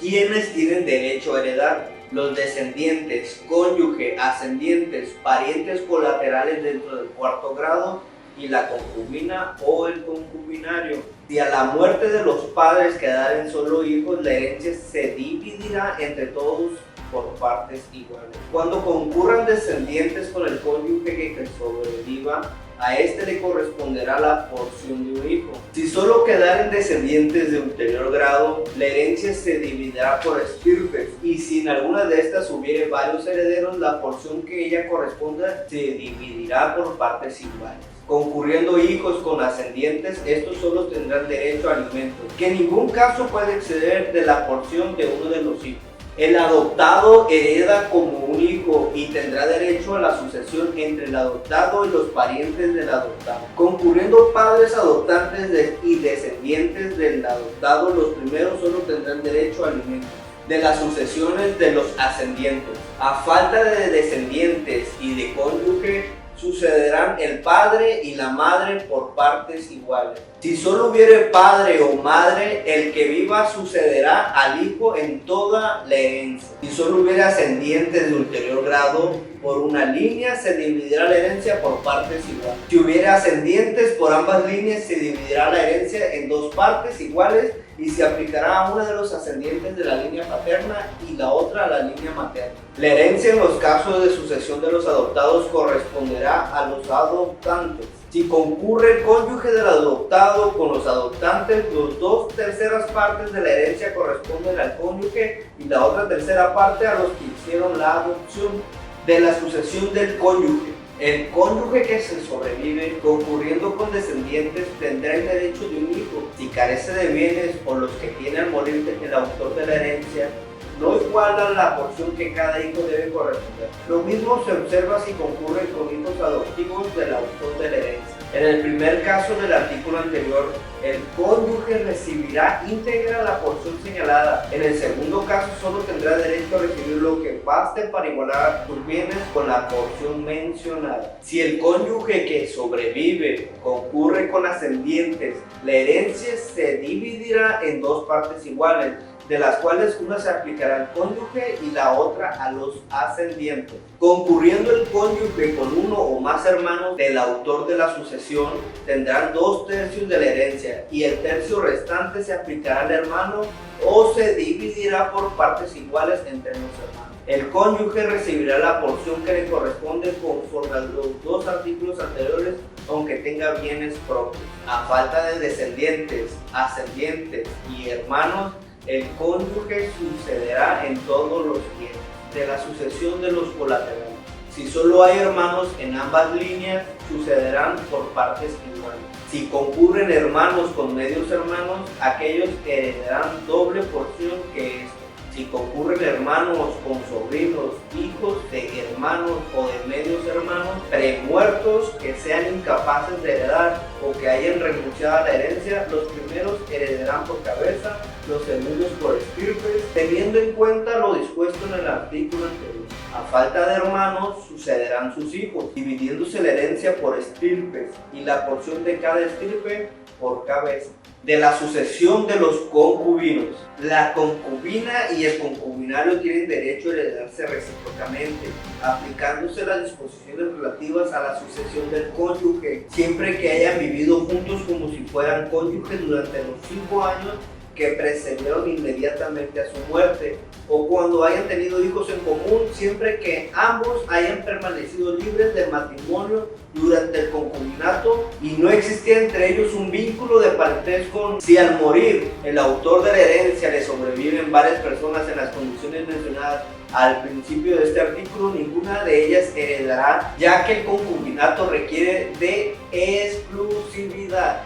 ¿Quiénes tienen derecho a heredar? Los descendientes, cónyuge, ascendientes, parientes colaterales dentro del cuarto grado y la concubina o el concubinario. Si a la muerte de los padres quedaren solo hijos, la herencia se dividirá entre todos por partes iguales. Cuando concurran descendientes con el cónyuge que sobreviva, a este le corresponderá la porción de un hijo. Si solo quedaren descendientes de ulterior grado, la herencia se dividirá por estirpes, y si en alguna de estas hubiere varios herederos, la porción que ella corresponda se dividirá por partes iguales. Concurriendo hijos con ascendientes, estos solo tendrán derecho a alimentos, que en ningún caso puede exceder de la porción de uno de los hijos. El adoptado hereda como un hijo y tendrá derecho a la sucesión entre el adoptado y los parientes del adoptado. Concurriendo padres adoptantes y descendientes del adoptado, los primeros solo tendrán derecho a alimentos. De las sucesiones de los ascendientes, a falta de descendientes y de cónyuge, sucederán el padre y la madre por partes iguales. Si solo hubiere padre o madre, el que viva sucederá al hijo en toda la herencia. Si solo hubiere ascendientes de ulterior grado, por una línea se dividirá la herencia por partes iguales. Si hubiere ascendientes por ambas líneas, se dividirá la herencia en dos partes iguales y se aplicará a una de los ascendientes de la línea paterna y la otra a la línea materna. La herencia en los casos de sucesión de los adoptados corresponderá a los adoptantes. Si concurre el cónyuge del adoptado con los adoptantes, las 2/3 partes de la herencia corresponden al cónyuge y la otra tercera parte a los que hicieron la adopción. De la sucesión del cónyuge, el cónyuge que se sobrevive, concurriendo con descendientes, tendrá el derecho de un hijo. Si carece de bienes o los que tiene al morir el autor de la herencia no igualan la porción que cada hijo debe corresponder. Lo mismo se observa si concurren con hijos adoptivos del autor de la herencia. En el primer caso del artículo anterior, el cónyuge recibirá íntegra la porción señalada. En el segundo caso, solo tendrá derecho a recibir lo que baste para igualar sus bienes con la porción mencionada. Si el cónyuge que sobrevive concurre con ascendientes, la herencia se dividirá en dos partes iguales, de las cuales una se aplicará al cónyuge y la otra a los ascendientes. Concurriendo el cónyuge con uno o más hermanos del autor de la sucesión, tendrán 2/3 de la herencia y el tercio restante se aplicará al hermano o se dividirá por partes iguales entre los hermanos. El cónyuge recibirá la porción que le corresponde conforme a los dos artículos anteriores, aunque tenga bienes propios. A falta de descendientes, ascendientes y hermanos, el cónyuge sucederá en todos los bienes. De la sucesión de los colaterales, si solo hay hermanos en ambas líneas, sucederán por partes iguales. Si concurren hermanos con medios hermanos, aquellos heredarán doble porción que estos. Si concurren hermanos con sobrinos, hijos de hermanos o de medios hermanos, premuertos que sean incapaces de heredar o que hayan renunciado a la herencia, los primeros heredarán por cabeza, los segundos por estirpes, teniendo en cuenta lo dispuesto en el artículo anterior. A falta de hermanos, sucederán sus hijos, dividiéndose la herencia por estirpes y la porción de cada estirpe por cabeza. De la sucesión de los concubinos, la concubina y el concubinario tienen derecho a heredarse recíprocamente, aplicándose las disposiciones relativas a la sucesión del cónyuge, siempre que hayan vivido juntos como si fueran cónyuges durante los 5 años que precedieron inmediatamente a su muerte, o cuando hayan tenido hijos en común, siempre que ambos hayan permanecido libres de matrimonio durante el concubinato y no existía entre ellos un vínculo de parentesco. Si al morir el autor de la herencia le sobreviven varias personas en las condiciones mencionadas al principio de este artículo, ninguna de ellas heredará, ya que el concubinato requiere de exclusividad.